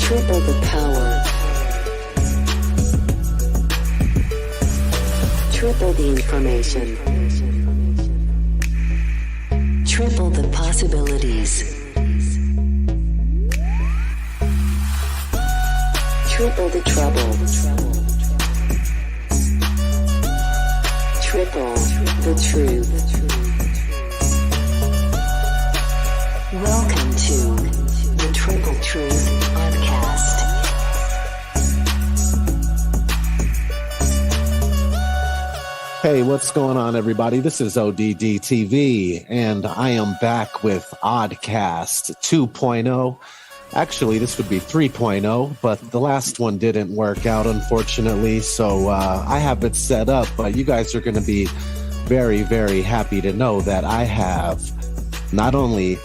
Triple the power. Triple the information. Triple the possibilities. Triple the trouble. Triple the truth. Welcome to the Triple Truth ODDcast. Hey, what's going on, everybody? This is ODD TV, and I am back with ODDcast 2.0. Actually, this would be 3.0, but the last one didn't work out, unfortunately, so I have it set up, but you guys are going to be very, very happy to know that I have not only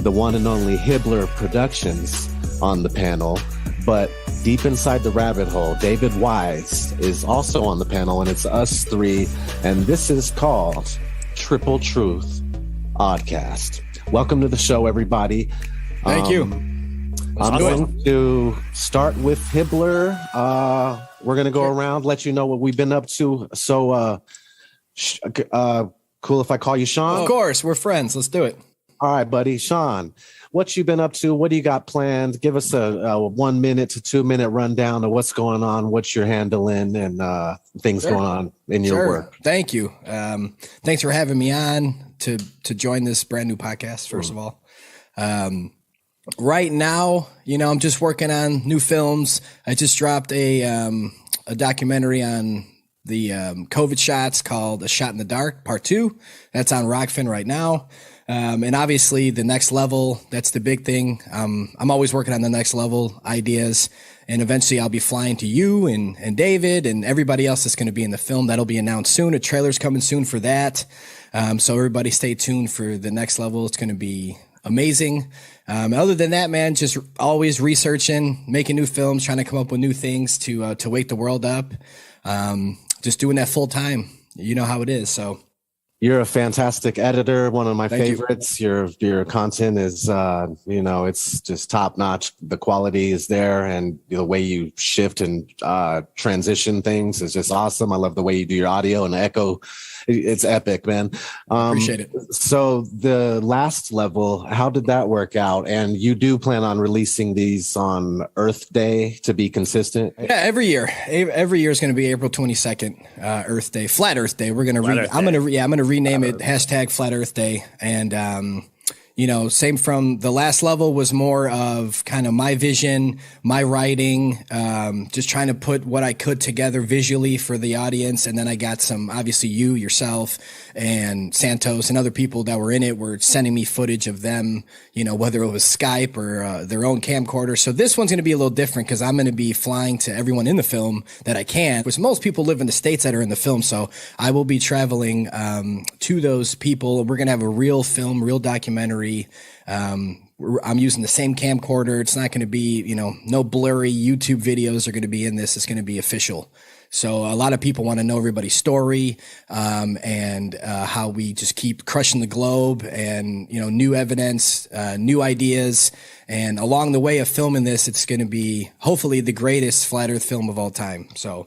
the one and only Hibbler Productions on the panel, but deep inside the rabbit hole, David Wise is also on the panel, and it's us three, and this is called Triple Truth ODDcast. Welcome to the show, everybody. Thank you. I'm going to start with Hibbler. We're going to go around, let you know what we've been up to. So, cool if I call you Sean? Of course, we're friends. Let's do it. All right, buddy. Sean, what you been up to? What do you got planned? Give us a 1 minute to 2 minute rundown of what's going on, what you're handling, and things going on in your work. Thank you. Thanks for having me on to join this brand new podcast, first of all. Right now, I'm just working on new films. I just dropped a documentary on the COVID shots called A Shot in the Dark, Part 2. That's on Rockfin right now. And obviously the next level, that's the big thing. I'm always working on the next level ideas, and eventually I'll be flying to you and David and everybody else that's going to be in the film. That'll be announced soon. A trailer's coming soon for that. So everybody stay tuned for the next level. It's going to be amazing. Other than that, man, just always researching, making new films, trying to come up with new things to wake the world up. Just doing that full time. You know how it is. So. You're a fantastic editor, one of my favorites. Your content is, it's just top notch. The quality is there, and the way you shift and transition things is just awesome. I love the way you do your audio and the echo. It's epic, man. Appreciate it. So the last level, how did that work out? And you do plan on releasing these on Earth Day to be consistent? Yeah, every year. Every year is going to be April 22nd, Earth Day, Flat Earth Day. We're going to I'm going to rename it # Flat Earth Day. And same from the last level was more of kind of my vision, my writing, just trying to put what I could together visually for the audience. And then I got some, obviously yourself and Santos and other people that were in it were sending me footage of them, whether it was Skype or their own camcorder. So this one's going to be a little different because I'm going to be flying to everyone in the film that I can, which most people live in the States that are in the film. So I will be traveling to those people. We're going to have a real film, real documentary. I'm using the same camcorder. It's not going to be, no blurry YouTube videos are going to be in this. It's going to be official. So a lot of people want to know everybody's story, and how we just keep crushing the globe and, new evidence, new ideas. And along the way of filming this, it's going to be hopefully the greatest flat earth film of all time. So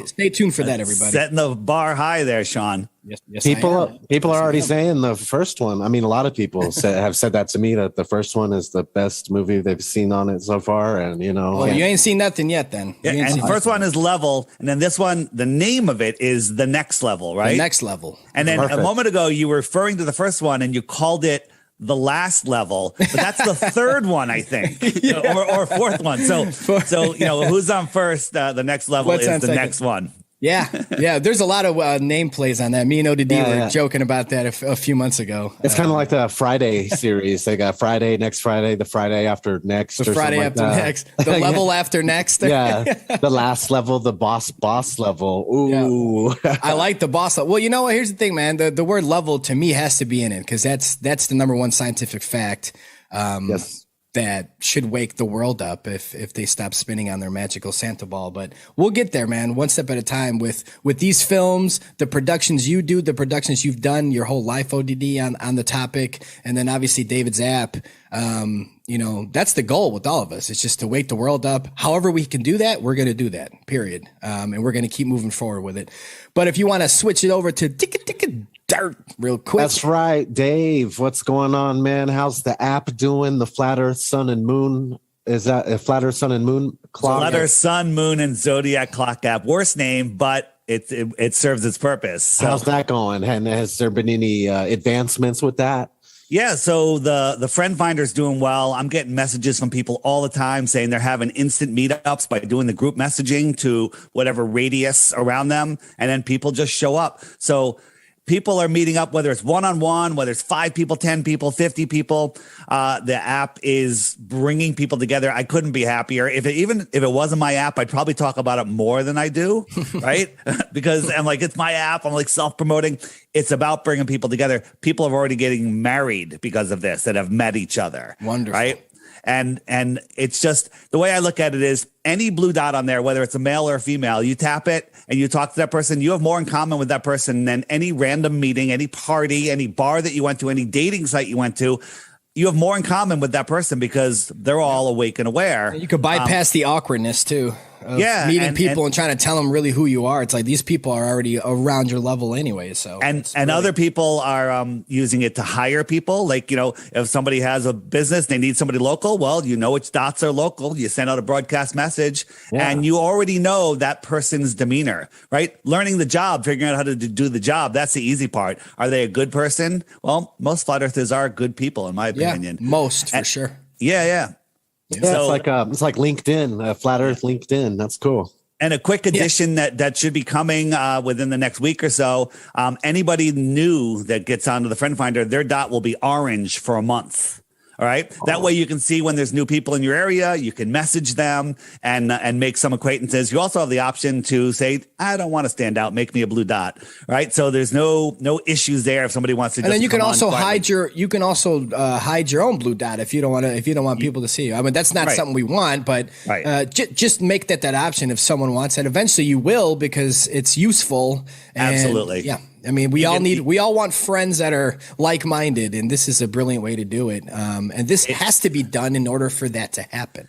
stay tuned for that, everybody. Setting the bar high there, Sean. Yes, people are already saying the first one. I mean, a lot of people have said that to me, that the first one is the best movie they've seen on it so far. And well, you ain't seen nothing yet, then. Yeah, and the first one is Level, and then this one, the name of it is The Next Level, right? The Next Level. And then Perfect. A moment ago, you were referring to the first one, and you called it The Last Level, but that's the third one, I think, or fourth one. So who's on first? The Next Level is the second? Next one. Yeah. There's a lot of name plays on that. Me and ODD were joking about that a few months ago. It's kind of like the Friday series. They got Friday, next Friday, the Friday after next, the Friday after next, the level after next. Yeah, the last level, the boss level. Ooh, I like the boss level. Well, you know what? Here's the thing, man. The word level to me has to be in it because that's the number one scientific fact. Yes. That should wake the world up if they stop spinning on their magical Santa ball. But we'll get there, man, one step at a time with these films, the productions you do, the productions you've done your whole life, ODD, on the topic. And then obviously David's app. That's the goal with all of us. It's just to wake the world up. However we can do that, we're going to do that, period. And we're going to keep moving forward with it. But if you want to switch it over to dirt real quick. That's right. Dave, what's going on, man? How's the app doing? The Flat Earth, Sun and Moon. Is that a Flat Earth, Sun and Moon clock? Flat Earth, Sun, Moon, and Zodiac clock app. Worst name, but it serves its purpose. So. How's that going? And has there been any advancements with that? Yeah, so the friend finder's doing well. I'm getting messages from people all the time saying they're having instant meetups by doing the group messaging to whatever radius around them, and then people just show up. So people are meeting up, whether it's one-on-one, whether it's 5 people, 10 people, 50 people. The app is bringing people together. I couldn't be happier. If it wasn't my app, I'd probably talk about it more than I do, right? Because I'm like, it's my app. I'm like self-promoting. It's about bringing people together. People are already getting married because of this that have met each other. Wonderful. Right? And it's just the way I look at it is any blue dot on there, whether it's a male or a female, you tap it and you talk to that person, you have more in common with that person than any random meeting, any party, any bar that you went to, any dating site you went to. You have more in common with that person because they're all awake and aware. You could bypass the awkwardness too. Meeting people and trying to tell them really who you are. It's like these people are already around your level anyway. So other people are using it to hire people. Like, if somebody has a business, they need somebody local. Well, which dots are local. You send out a broadcast message and you already know that person's demeanor, right? Learning the job, figuring out how to do the job. That's the easy part. Are they a good person? Well, most flat earthers are good people, in my opinion. Most for sure. Yeah. Yeah, so, it's like LinkedIn, Flat Earth LinkedIn. That's cool. And a quick addition that should be coming within the next week or so. Anybody new that gets onto the friend finder, their dot will be orange for a month. All right. That way you can see when there's new people in your area, you can message them and make some acquaintances. You also have the option to say, I don't want to stand out. Make me a blue dot. Right. So there's no issues there if somebody wants to. And then you can also hide your own blue dot if you don't want people to see you. I mean, that's not something we want, but just make that option if someone wants it. Eventually you will because it's useful. And absolutely. Yeah. I mean, we all want friends that are like-minded, and this is a brilliant way to do it. And this has to be done in order for that to happen.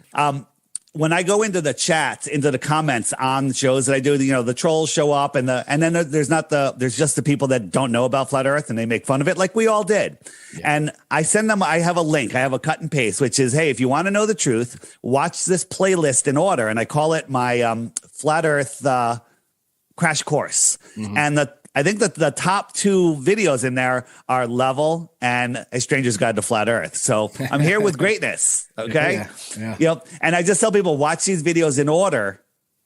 When I go into the chats, into the comments on shows that I do, the trolls show up and then there's just the people that don't know about Flat Earth and they make fun of it like we all did. Yeah. And I send them, I have a link, I have a cut and paste, which is, hey, if you want to know the truth, watch this playlist in order. And I call it my Flat Earth crash course. Mm-hmm. And I think that the top 2 videos in there are Level and A Stranger's Guide to Flat Earth. So I'm here with greatness. Okay. Yeah. And I just tell people, watch these videos in order.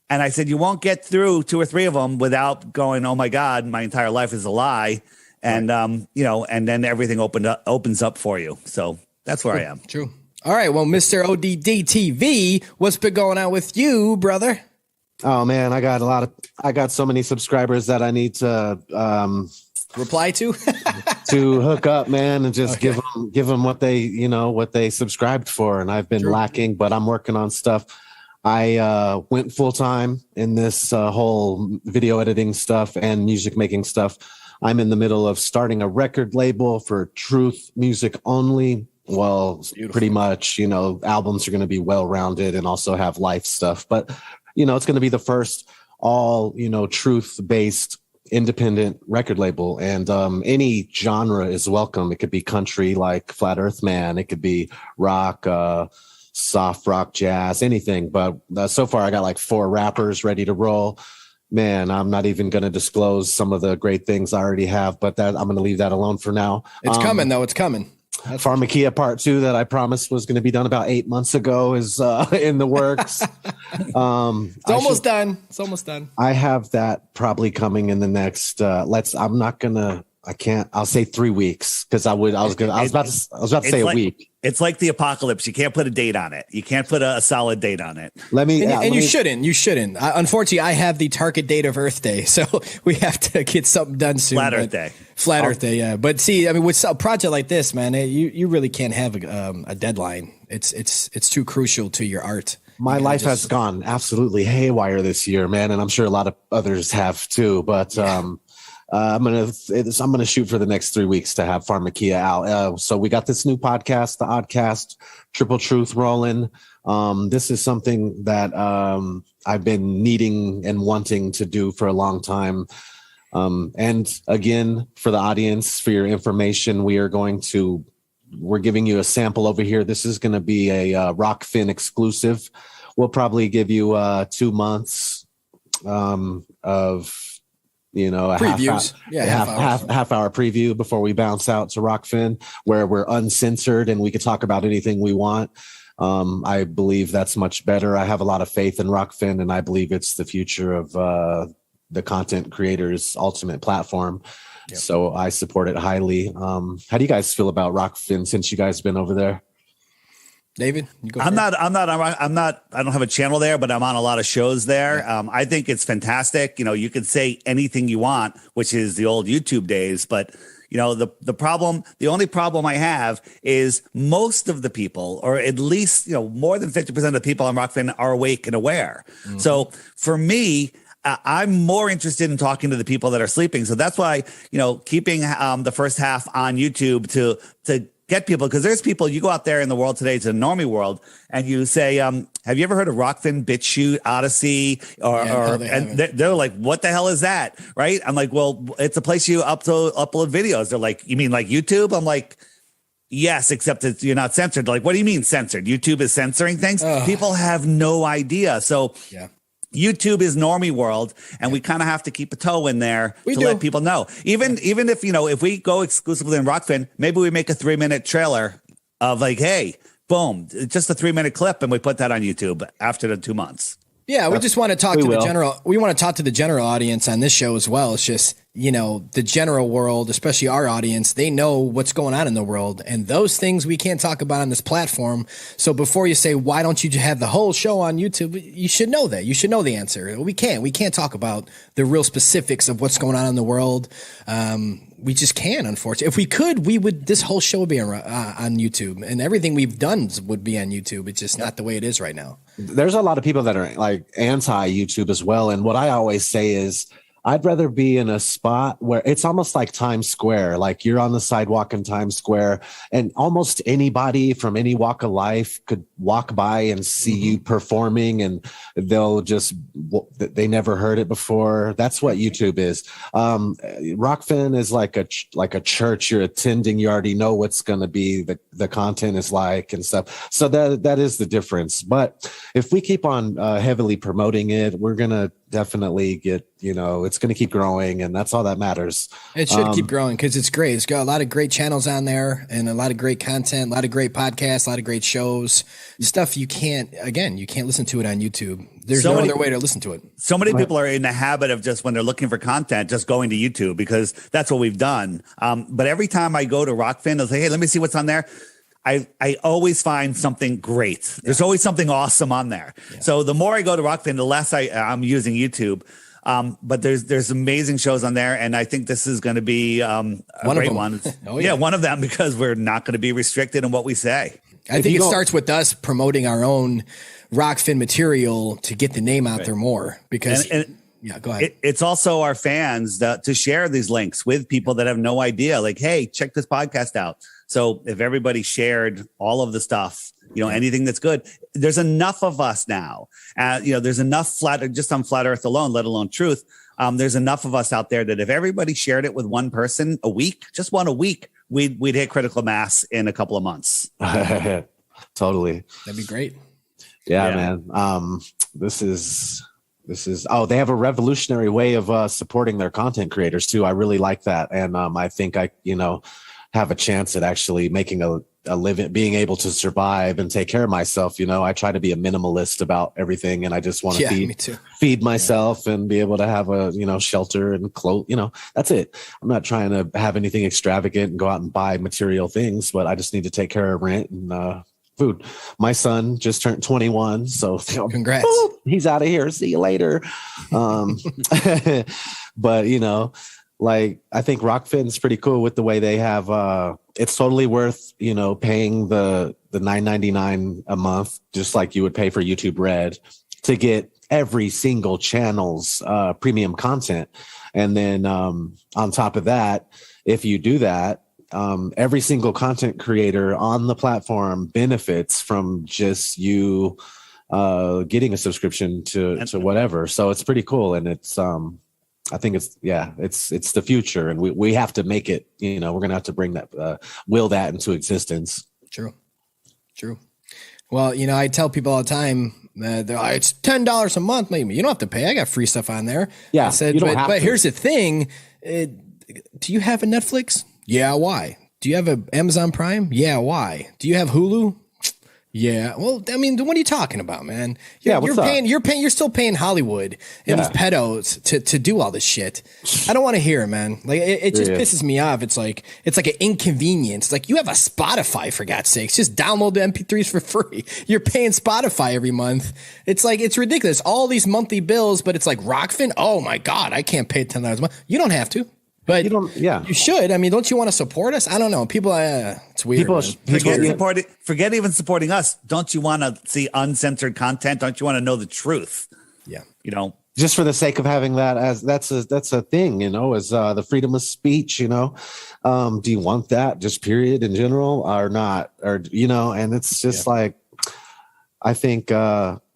And I said, you won't get through 2 or 3 of them without going, oh my God, my entire life is a lie. And, and then everything opens up for you. So that's where I am. True. All right. Well, Mr. ODD TV, what's been going on with you, brother? Oh man, I got so many subscribers that I need to reply to to hook up, man, and just give them what they subscribed for. And I've been lacking, but I'm working on stuff. I went full time in this whole video editing stuff and music making stuff. I'm in the middle of starting a record label for truth music only. Well, pretty much, albums are going to be well-rounded and also have life stuff, but it's going to be the first all, truth-based independent record label. And any genre is welcome. It could be country like Flat Earth Man. It could be rock, soft rock, jazz, anything. But so far I got like 4 rappers ready to roll. Man, I'm not even going to disclose some of the great things I already have, but I'm going to leave that alone for now. It's coming, though. It's coming. Pharmakia Part 2 that I promised was going to be done about 8 months ago is in the works. It's almost done. It's almost done. I have that probably coming in the next. I'll say 3 weeks because I was about to say a week. It's like the apocalypse. You can't put a date on it. You can't put a solid date on it. You shouldn't. You shouldn't. Unfortunately, I have the target date of Earth Day, so we have to get something done soon. Flat Earth Day. Flat Earth Day, yeah. But see, I mean, with a project like this, man, you really can't have a deadline. It's too crucial to your art. My life has gone absolutely haywire this year, man, and I'm sure a lot of others have too. But I'm gonna shoot for the next 3 weeks to have Pharmakia out. So we got this new podcast, the ODDcast, Triple Truth, rolling. This is something that I've been needing and wanting to do for a long time. And again, for the audience, for your information, we're giving you a sample over here. This is going to be a Rockfin exclusive. We'll probably give you 2 months of a previews, half hour preview before we bounce out to Rockfin, where we're uncensored and we can talk about anything we want. I believe that's much better. I have a lot of faith in Rockfin, and I believe it's the future of the content creators' ultimate platform. Yep. So I support it highly. How do you guys feel about Rockfin since you guys been over there? David, you go I don't have a channel there, but I'm on a lot of shows there. Yeah. I think it's fantastic. You can say anything you want, which is the old YouTube days, but the only problem I have is most of the people, or at least, more than 50% of the people on Rockfin are awake and aware. Mm-hmm. So for me, I'm more interested in talking to the people that are sleeping. So that's why, keeping the first half on YouTube to get people, because there's people, you go out there in the world today, it's a normie world, and you say, have you ever heard of Rockfin, BitChute, Odyssey? And they're like, what the hell is that? Right? I'm like, well, it's a place you upload videos. They're like, you mean like YouTube? I'm like, yes, except you're not censored. They're like, what do you mean censored? YouTube is censoring things? People have no idea. So yeah. YouTube is normie world, and we kind of have to keep a toe in there let people know. Even if, if we go exclusively in Rockfin, maybe we make a 3-minute trailer of like, hey, boom, just a 3-minute clip, and we put that on YouTube after the 2 months. Yeah, we just want to talk to the general. We want to talk to the general audience on this show as well. It's just, the general world, especially our audience, they know what's going on in the world, and those things we can't talk about on this platform. So before you say, why don't you have the whole show on YouTube? You should know that. You should know the answer. We can't talk about the real specifics of what's going on in the world. We just can't, unfortunately. If we could, this whole show would be on YouTube, and everything we've done would be on YouTube. It's just not the way it is right now. There's a lot of people that are like anti-YouTube as well. And what I always say is, I'd rather be in a spot where it's almost like Times Square, like you're on the sidewalk in Times Square, and almost anybody from any walk of life could walk by and see you performing, and they never heard it before. That's what YouTube is. Rockfin is like a church you're attending. You already know what's going to be the content is like and stuff. So that is the difference. But if we keep on heavily promoting it, we're going to definitely get, it's going to keep growing, and that's all that matters. It should keep growing because it's great. It's got a lot of great channels on there and a lot of great content, a lot of great podcasts, a lot of great shows, stuff you can't listen to it on YouTube. There's no other way to listen to it. So many people are in the habit of just when they're looking for content, just going to YouTube because that's what we've done. But every time I go to Rockfin, I'll say, hey, let me see what's on there. I always find something great. There's always something awesome on there. Yeah. So the more I go to Rockfin, the less I'm using YouTube. But there's amazing shows on there, and I think this is going to be a great one. One of them, because we're not going to be restricted in what we say. I think it starts with us promoting our own Rockfin material to get the name out there more. Because yeah, go ahead. It's also our fans to share these links with people that have no idea. Like, hey, check this podcast out. So if everybody shared all of the stuff, anything that's good, there's enough of us now. There's enough just on Flat Earth alone, let alone truth. There's enough of us out there that if everybody shared it with one person a week, just one a week, we'd hit critical mass in a couple of months. Totally. That'd be great. Yeah, man. This is they have a revolutionary way of supporting their content creators too. I really like that. And I think I have a chance at actually making a living, being able to survive and take care of myself. I try to be a minimalist about everything, and I just want to feed myself and be able to have a, shelter and clothes, that's it. I'm not trying to have anything extravagant and go out and buy material things, but I just need to take care of rent and, food. My son just turned 21, so congrats. He's out of here. See you later. But I think Rockfin's pretty cool with the way they have. It's totally worth paying the $9.99 a month, just like you would pay for YouTube Red, to get every single channel's premium content. And then on top of that, if you do that, every single content creator on the platform benefits from just you getting a subscription to whatever. So it's pretty cool. And it's I think it's the future, and we have to make it, we're going to have to bring that, will that into existence. True. Well, I tell people all the time, it's $10 a month. Maybe you don't have to pay. I got free stuff on there. Yeah. I said, but here's the thing. Do you have a Netflix? Yeah. Why? Do you have an Amazon Prime? Yeah. Why? Do you have Hulu? Yeah. Well, I mean, what are you talking about, man? You're still paying Hollywood and these pedos to do all this shit. I don't want to hear it, man. Like it just pisses me off. It's like an inconvenience. It's like, you have a Spotify, for God's sakes. Just download the MP3s for free. You're paying Spotify every month. It's like, it's ridiculous. All these monthly bills, but it's like Rockfin. Oh my God, I can't pay $10 a month. You don't have to. But you should. I mean, don't you want to support us? I don't know. People, it's weird. Forget even supporting us. Don't you want to see uncensored content? Don't you want to know the truth? Yeah. Just for the sake of having that, as that's a thing, as the freedom of speech, do you want that just period in general or not? Or, and it's just like, I think,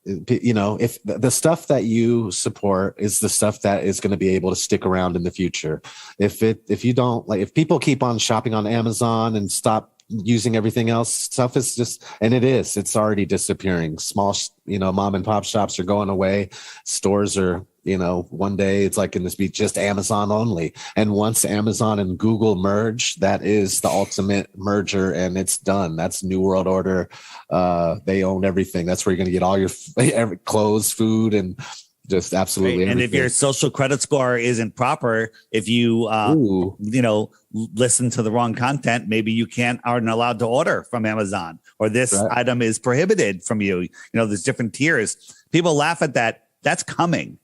if the stuff that you support is the stuff that is going to be able to stick around in the future, if you don't, like, if people keep on shopping on Amazon and stop using everything else, stuff is just, and it's already disappearing. Small, mom and pop shops are going away. Stores are, one day it's like, in this be just Amazon only. And once Amazon and Google merge, that is the ultimate merger, and it's done. That's New World Order. They own everything. That's where you're going to get all your clothes, food, and just absolutely everything. And if your social credit score isn't proper, if you listen to the wrong content, maybe you aren't allowed to order from Amazon, or this item is prohibited from you. There's different tiers. People laugh at that. That's coming.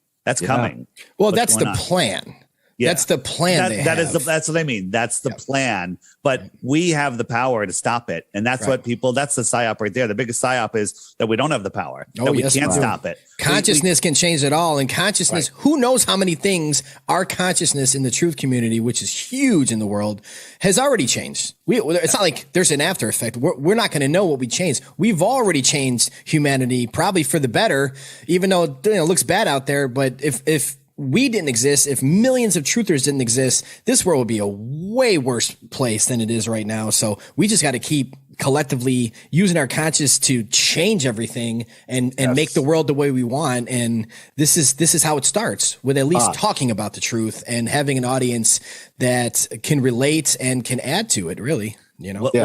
Well, that's the plan. Yeah. That's the plan. That's what I mean. That's the plan. But we have the power to stop it. And that's that's the psyop right there. The biggest psyop is that we don't have the power. That we can't stop it. Consciousness can change it all. And consciousness, who knows how many things our consciousness in the truth community, which is huge in the world, has already changed. It's not like there's an after effect. We're not going to know what we changed. We've already changed humanity, probably for the better, even though it looks bad out there. But if we didn't exist, if millions of truthers didn't exist, this world would be a way worse place than it is right now. So we just got to keep collectively using our conscious to change everything and make the world the way we want. And this is how it starts, with at least talking about the truth and having an audience that can relate and can add to it, really, What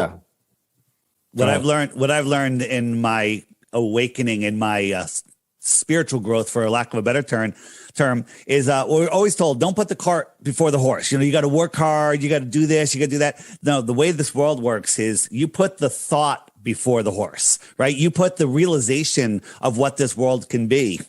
I've learned in my awakening, in my spiritual growth, for lack of a better term, is we're always told, don't put the cart before the horse. You got to work hard. You got to do this. You got to do that. No, the way this world works is you put the thought before the horse, right? You put the realization of what this world can be,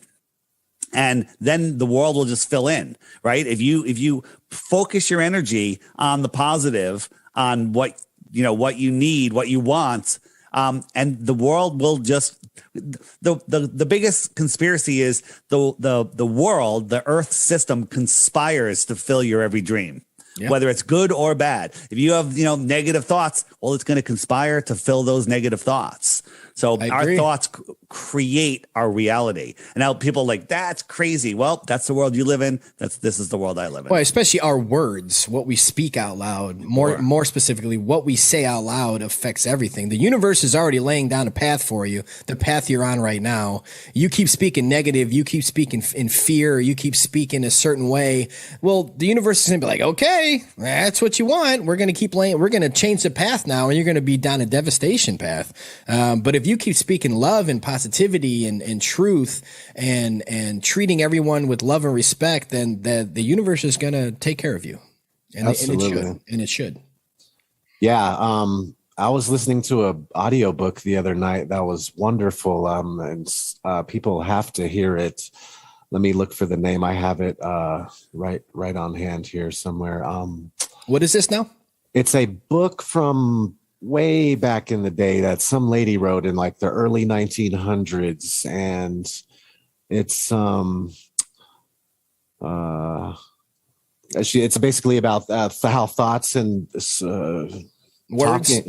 and then the world will just fill in, right? If you focus your energy on the positive, on what you need, what you want, and the world will just, the biggest conspiracy is the world, the earth system conspires to fill your every dream, whether it's good or bad. If you have, negative thoughts, well, it's going to conspire to fill those negative thoughts. So our thoughts create our reality. And now people are like, that's crazy. Well, that's the world you live in. This is the world I live in. Well, especially our words, what we speak out loud, more specifically, what we say out loud affects everything. The universe is already laying down a path for you, the path you're on right now. You keep speaking negative, you keep speaking in fear, you keep speaking a certain way. Well, the universe is going to be like, okay, that's what you want. We're going to change the path now, and you're going to be down a devastation path. But if you keep speaking love and positivity and truth and treating everyone with love and respect, then the universe is going to take care of you. And it should. Yeah. I was listening to an audiobook the other night that was wonderful. And people have to hear it. Let me look for the name. I have it right on hand here somewhere. What is this now? It's a book from way back in the day that some lady wrote in like the early 1900s, and it's It's basically about how thoughts and words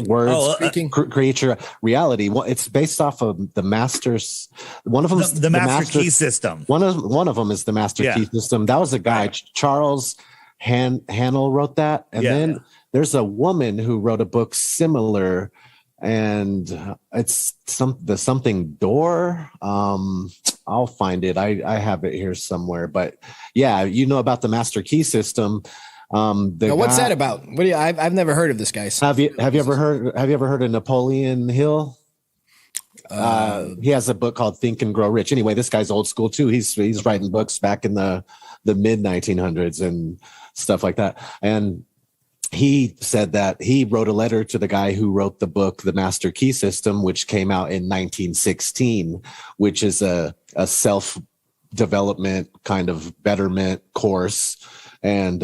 create your reality. Well, it's based off of the masters. One of them, the master key system. One of them is the master key system. That was a guy, Charles Hannell wrote that, and then there's a woman who wrote a book similar, and it's something door. I'll find it. I have it here somewhere, but yeah, you know about the master key system. What's that about? I've never heard of this guy. Have you ever heard of Napoleon Hill? He has a book called Think and Grow Rich. Anyway, this guy's old school too. He's writing books back in the mid 1900s and stuff like that. And he said that he wrote a letter to the guy who wrote the book, The Master Key System, which came out in 1916, which is a self-development kind of betterment course. And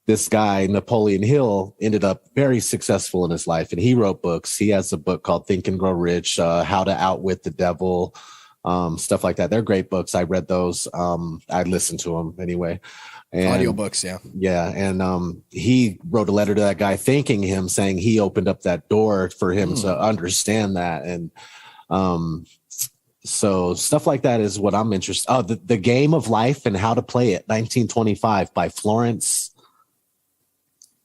this guy, Napoleon Hill, ended up very successful in his life, and he wrote books. He has a book called Think and Grow Rich, How to Outwit the Devil, stuff like that. They're great books. I read those. I listened to them anyway. And, audiobooks, yeah. And he wrote a letter to that guy thanking him, saying he opened up that door for him to understand that. And so stuff like that is what I'm interested. Oh, the Game of Life and How to Play It, 1925, by Florence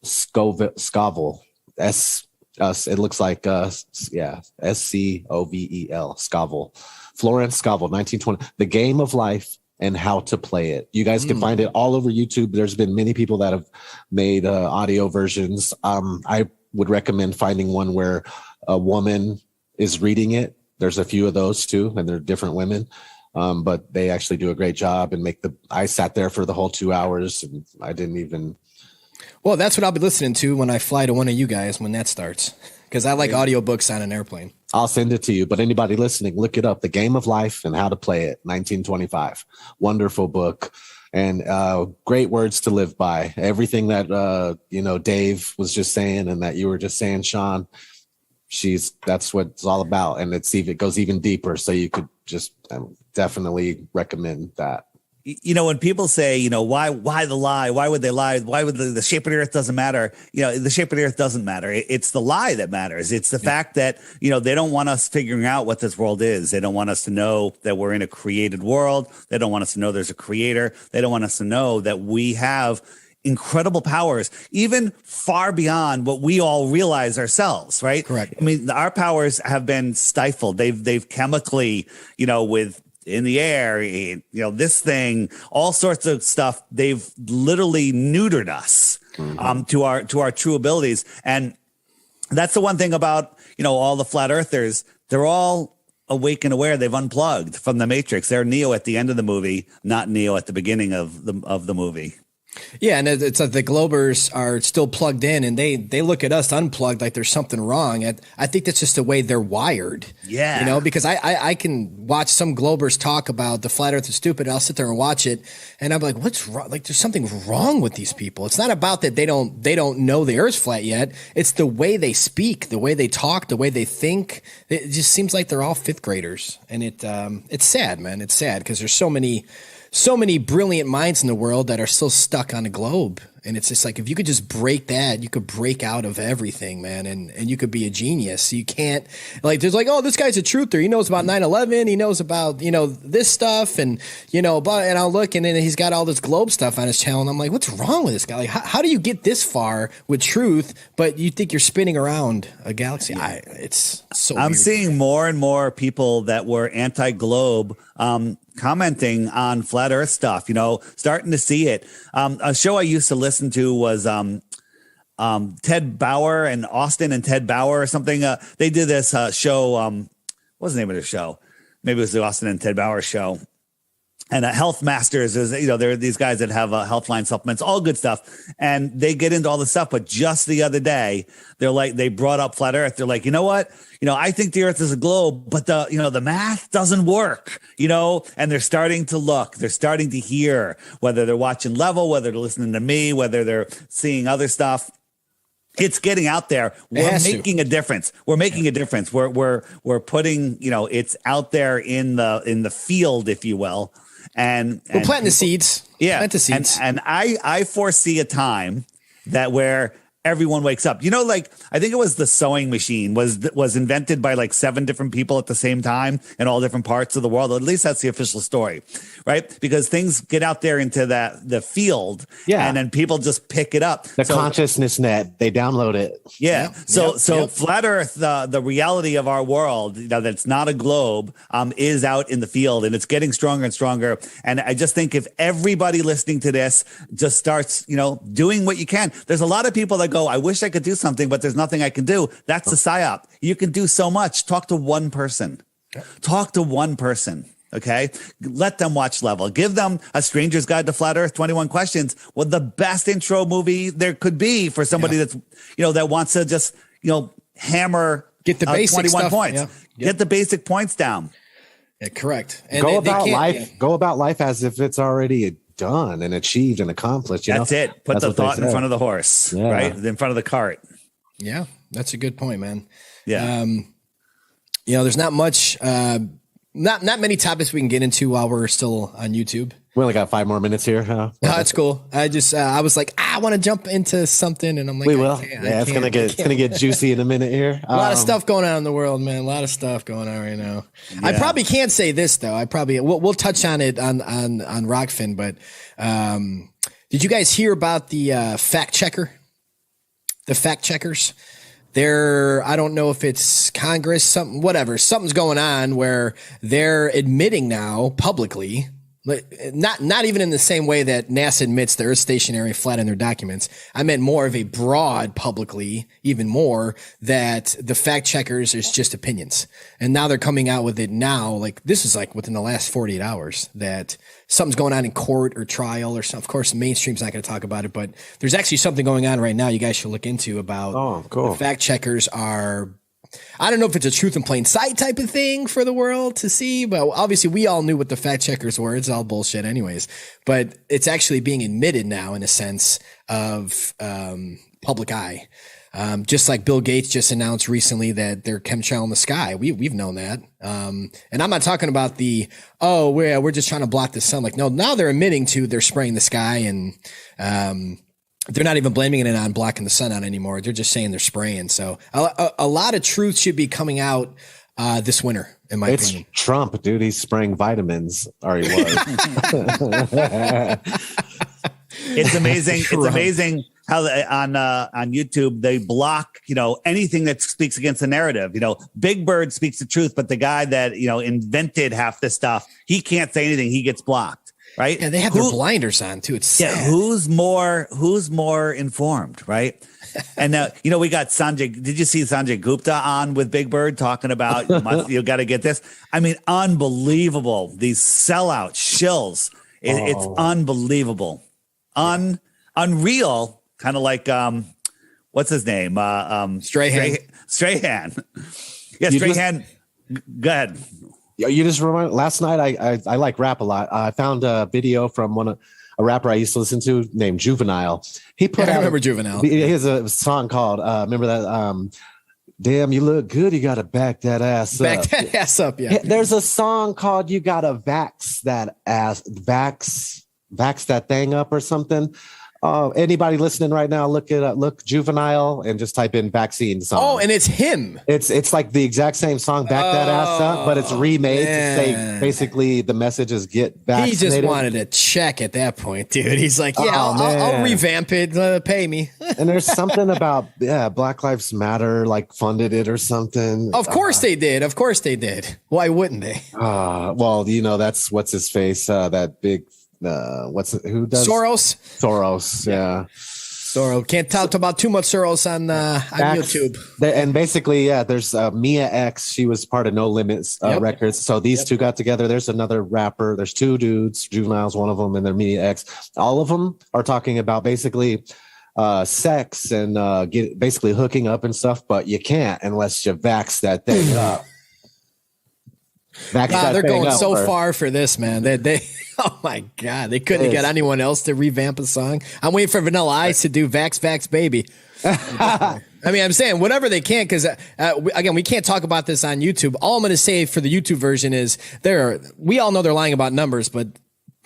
Scovel. It looks like Scovel. Scovel. Florence Scovel, 1920. The Game of Life and How to Play It. You guys can find it all over YouTube. There's been many people that have made audio versions. I would recommend finding one where a woman is reading it. There's a few of those too, and they're different women. But they actually do a great job and I sat there for the whole 2 hours and I didn't even. Well, that's what I'll be listening to when I fly to one of you guys when that starts. Because I like audiobooks on an airplane. I'll send it to you. But anybody listening, look it up. The Game of Life and How to Play It, 1925. Wonderful book. And great words to live by. Everything that, Dave was just saying and that you were just saying, Sean, that's what it's all about. And it goes even deeper. So you could just definitely recommend that. When people say, why the lie? Why would they lie? Why would the shape of the earth doesn't matter? The shape of the earth doesn't matter. It's the lie that matters. It's the fact that, they don't want us figuring out what this world is. They don't want us to know that we're in a created world. They don't want us to know there's a creator. They don't want us to know that we have incredible powers, even far beyond what we all realize ourselves, right? Correct. I mean, our powers have been stifled. They've chemically, with in the air, this thing, all sorts of stuff. They've literally neutered us to our true abilities. And that's the one thing about, all the flat earthers. They're all awake and aware. They've unplugged from the Matrix. They're Neo at the end of the movie, not Neo at the beginning of the movie. Yeah, and it's like the Globers are still plugged in, and they look at us unplugged like there's something wrong. I think that's just the way they're wired. Yeah, because I can watch some Globers talk about the flat Earth is stupid. And I'll sit there and watch it, and I'm like, what's wrong? Like, there's something wrong with these people. It's not about that they don't know the Earth's flat yet. It's the way they speak, the way they talk, the way they think. It just seems like they're all fifth graders, and it's sad, man. It's sad because there's so many brilliant minds in the world that are still stuck on a globe. And it's just like, if you could just break that, you could break out of everything, man. And you could be a genius. You can't there's oh, this guy's a truther. He knows about 9/11. He knows about, this stuff and, and I'll look and then he's got all this globe stuff on his channel. And I'm like, what's wrong with this guy? Like, how do you get this far with truth, but you think you're spinning around a galaxy? It's so I'm weird. seeing more and more people that were anti-globe, commenting on flat earth stuff, starting to see it. A show I used to listen to was Ted Bauer and Austin and Ted Bauer or something. They did this show. What was the name of the show? Maybe it was the Austin and Ted Bauer show. And Health Masters is, there are these guys that have Healthline supplements, all good stuff. And they get into all this stuff. But just the other day, they brought up flat earth. They're like, you know what? I think the earth is a globe, but the math doesn't work, and they're starting to look, they're starting to hear, whether they're watching Level, whether they're listening to me, whether they're seeing other stuff. It's getting out there. We're making a difference. We're making a difference. We're putting, it's out there in the field, if you will. and we're planting the seeds. Yeah. Plant the seeds. And I foresee a time that where everyone wakes up. You know, like I think it was the sewing machine was invented by like 7 different people at the same time in all different parts of the world. At least that's the official story, right? Because things get out there into the field, and then people just pick it up. The consciousness net, they download it. Yeah. So flat Earth, the reality of our world, you know, that's not a globe, is out in the field, and it's getting stronger and stronger. And I just think if everybody listening to this just starts, you know, doing what you can, there's a lot of people that go, I wish I could do something, but there's nothing I can do. That's the psyop. You can do so much. Talk to one person. Talk to one person. Okay. Let them watch Level. Give them A Stranger's Guide to Flat Earth, 21 Questions. Well, the best intro movie there could be for somebody that's, you know, that wants to just, you know, get the basic 21 stuff. points. Yeah. Get the basic points down. Yeah, correct. And go about life as if it's already done and achieved and accomplished. That's it. Put the thought in front of the horse, right? In front of the cart. Yeah, that's a good point, man. Yeah. You know, there's not much, not many topics we can get into while we're still on YouTube. We only got 5 more minutes here. Huh? No, that's cool. I just, I was like, I want to jump into something, and I'm like, we will. It's gonna get juicy in a minute here. A lot of stuff going on in the world, man. A lot of stuff going on right now. Yeah. I probably can't say this though. We'll touch on it on Rockfin, but did you guys hear about the fact checker? The fact checkers? I don't know if it's Congress, something's going on where they're admitting now publicly, not even in the same way that NASA admits the Earth's stationary, flat in their documents. I meant more of a broad publicly, even more, that the fact checkers is just opinions. And now they're coming out with it now, like this is like within the last 48 hours that something's going on in court or trial or something. Of course, the mainstream's not going to talk about it, but there's actually something going on right now you guys should look into about the fact checkers are, I don't know if it's a truth in plain sight type of thing for the world to see, but obviously we all knew what the fact checkers were. It's all bullshit anyways, but it's actually being admitted now in a sense of public eye. Just like Bill Gates just announced recently that they're chemtrail in the sky. We've known that. And I'm not talking about we're just trying to block the sun. Like, no, now they're admitting they're spraying the sky, and they're not even blaming it on blocking the sun out anymore. They're just saying they're spraying. So a lot of truth should be coming out this winter, in my opinion. It's Trump, dude. He's spraying vitamins. Or he was. It's amazing. It's amazing how on YouTube they block, you know, anything that speaks against the narrative. You know, Big Bird speaks the truth, but the guy that, you know, invented half this stuff, he can't say anything. He gets blocked. Right. Yeah, they have their blinders on too. It's sad. Who's more informed, right? And you know, we got Sanjay. Did you see Sanjay Gupta on with Big Bird talking about you got to get this? I mean, unbelievable. These sellout shills. It's unbelievable, unreal. Kind of like what's his name? Strahan. Yeah, Strahan. Go ahead. You just remind. Last night, I like rap a lot. I found a video from a rapper I used to listen to named Juvenile. He put I remember Juvenile. He has a song called remember that damn, you look good, you gotta back that ass up. Back that ass up, yeah. There's a song called You Gotta Vax That Ass, Vax That Thing Up or something. Anybody listening right now, look it up, look Juvenile and just type in vaccine song. Oh, and it's him. It's like the exact same song, Back That Ass Up, but it's remade to say basically the message is get vaccinated. He just wanted a check at that point, dude. He's like, yeah, I'll revamp it, pay me. And there's something about, Black Lives Matter, like funded it or something. Of course they did. Of course they did. Why wouldn't they? Well, you know, that's what's his face, that big, who does Soros, yeah. Soros. Can't talk about too much Soros on YouTube. And basically, there's Mia X. She was part of No Limits Records. So these two got together. There's another rapper. There's 2 dudes. Juvenile's one of them, and they're Mia X. All of them are talking about basically sex and basically hooking up and stuff, but you can't unless you vax that thing up. They're going so far for this, man. They oh my God, they couldn't get anyone else to revamp a song. I'm waiting for Vanilla Ice to do Vax Baby. I mean, I'm saying whatever they can, because again, we can't talk about this on YouTube. All I'm going to say for the YouTube version is we all know they're lying about numbers, but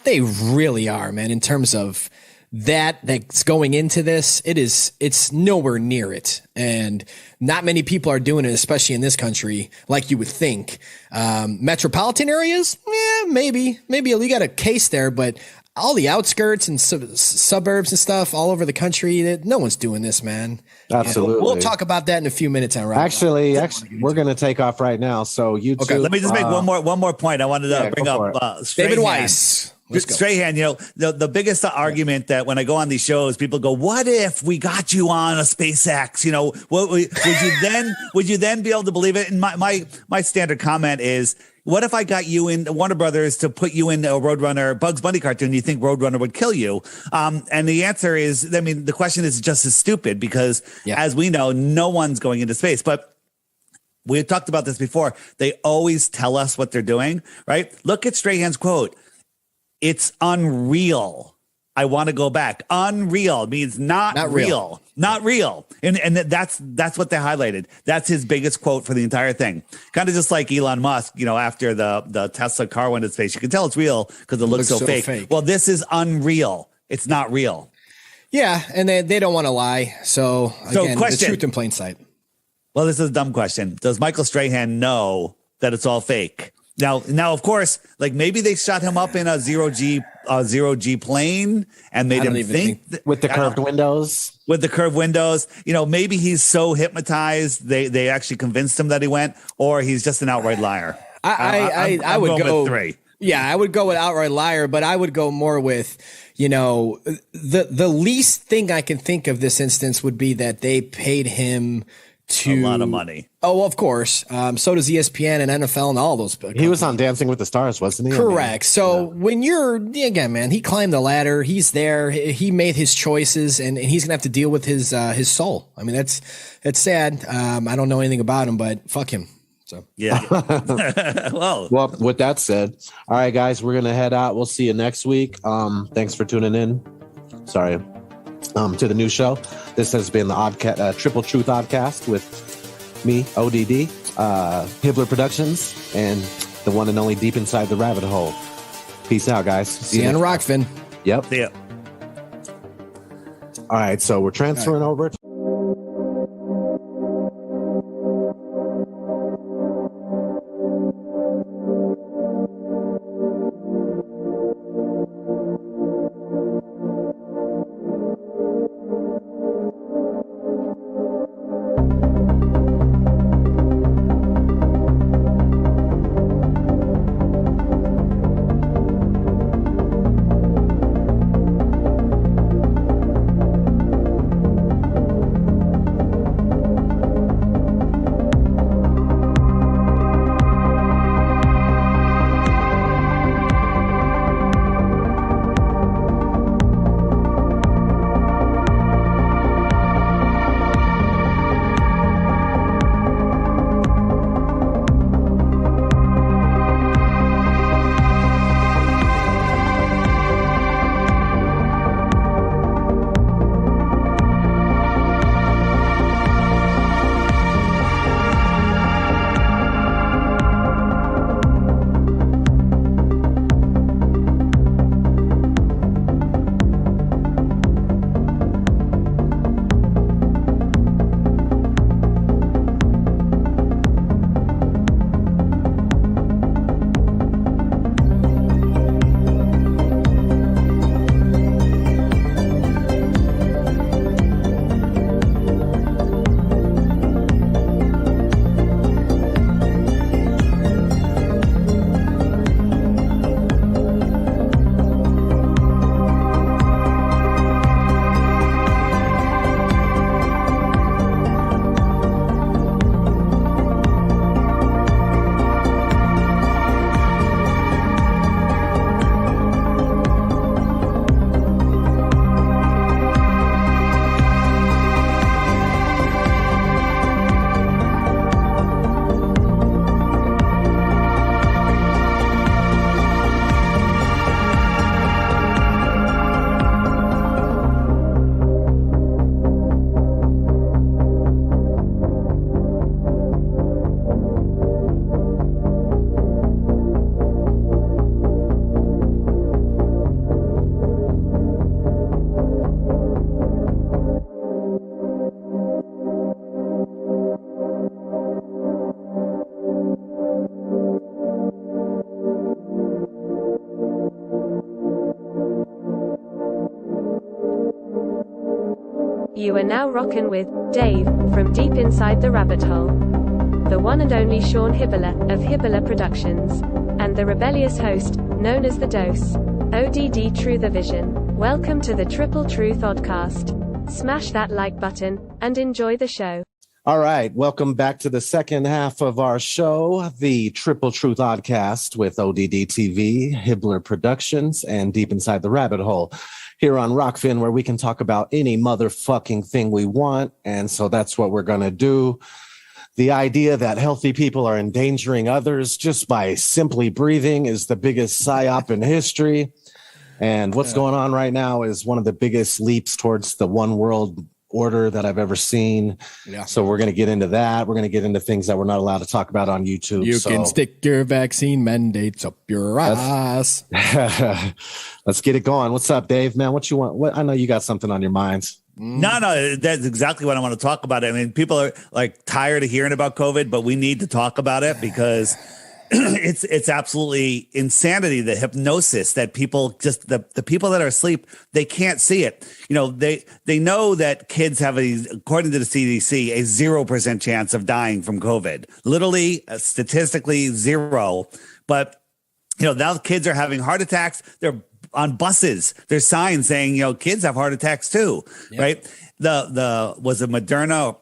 They really are, man. In terms of that's going into this, it's nowhere near it. And not many people are doing it, especially in this country, like you would think. Metropolitan areas, maybe you got a case there, but all the outskirts and suburbs and stuff all over the country, no one's doing this, man. Absolutely. We'll talk about that in a few minutes. Actually, we're going to take off right now. So you two. Okay, let me just make one more point. I wanted to bring up David Weiss. Strahan, the biggest argument that when I go on these shows, people go, "What if we got you on a SpaceX? Would you then be able to believe it?" And my standard comment is, what if I got you in Warner Brothers to put you in a Roadrunner Bugs Bunny cartoon? You think Roadrunner would kill you? And the answer is, the question is just as stupid because, as we know, no one's going into space. But we talked about this before. They always tell us what they're doing, right? Look at Strahan's quote. It's unreal. I want to go back. Unreal means not real. Not real. And that's what they highlighted. That's his biggest quote for the entire thing. Kind of just like Elon Musk, after the Tesla car went into space. You can tell it's real because it looks so fake. Well, this is unreal. It's not real. Yeah, and they don't want to lie. So again, the truth in plain sight. Well, this is a dumb question. Does Michael Strahan know that it's all fake? Now, of course, like maybe they shot him up in a zero G plane and made him think with the curved windows. With the curved windows, maybe he's so hypnotized they actually convinced him that he went, or he's just an outright liar. I would go with 3. Yeah, I would go with outright liar, but I would go more with, the least thing I can think of this instance would be that they paid him a lot of money. Oh, of course. So does ESPN and NFL and all those. He was on Dancing with the Stars, wasn't he? Correct. So when again, man, he climbed the ladder. He's there. He made his choices, and he's gonna have to deal with his soul. I mean, that's sad. I don't know anything about him, but fuck him. So yeah. Well, with that said, all right, guys, we're gonna head out. We'll see you next week. Thanks for tuning in. Sorry. To the new show. This has been the Triple Truth Oddcast with me, ODD, Hibbler Productions, and the one and only Deep Inside the Rabbit Hole. Peace out, guys. See you on Rockfin. Yep. Yeah. All right, so we're transferring over. You are now rockin' with Dave from deep inside the rabbit hole. The one and only Sean Hibbler of Hibbler Productions. And the rebellious host, known as The Dose. ODD True the Vision. Welcome to the Triple Truth ODDcast. Smash that like button and enjoy the show. All right, welcome back to the second half of our show, the Triple Truth ODDcast with ODD TV, Hibbler Productions, and Deep Inside the Rabbit Hole. Here on Rockfin, where we can talk about any motherfucking thing we want. And so that's what we're going to do. The idea that healthy people are endangering others just by simply breathing is the biggest psyop in history. And what's going on right now is one of the biggest leaps towards the one world order that I've ever seen. Yeah. So we're going to get into that. We're going to get into things that we're not allowed to talk about on YouTube. You can stick your vaccine mandates up your ass. Let's get it going. What's up, Dave, man? What you want? I know you got something on your minds. No, that's exactly what I want to talk about. I mean, people are like tired of hearing about COVID, but we need to talk about it because it's absolutely insanity, the hypnosis that people just the people that are asleep, they can't see it. You know, they know that kids have according to the CDC, a 0% chance of dying from COVID. Literally, statistically 0. But you know, now kids are having heart attacks. They're on buses. There's signs saying, you know, kids have heart attacks too, right? Was it Moderna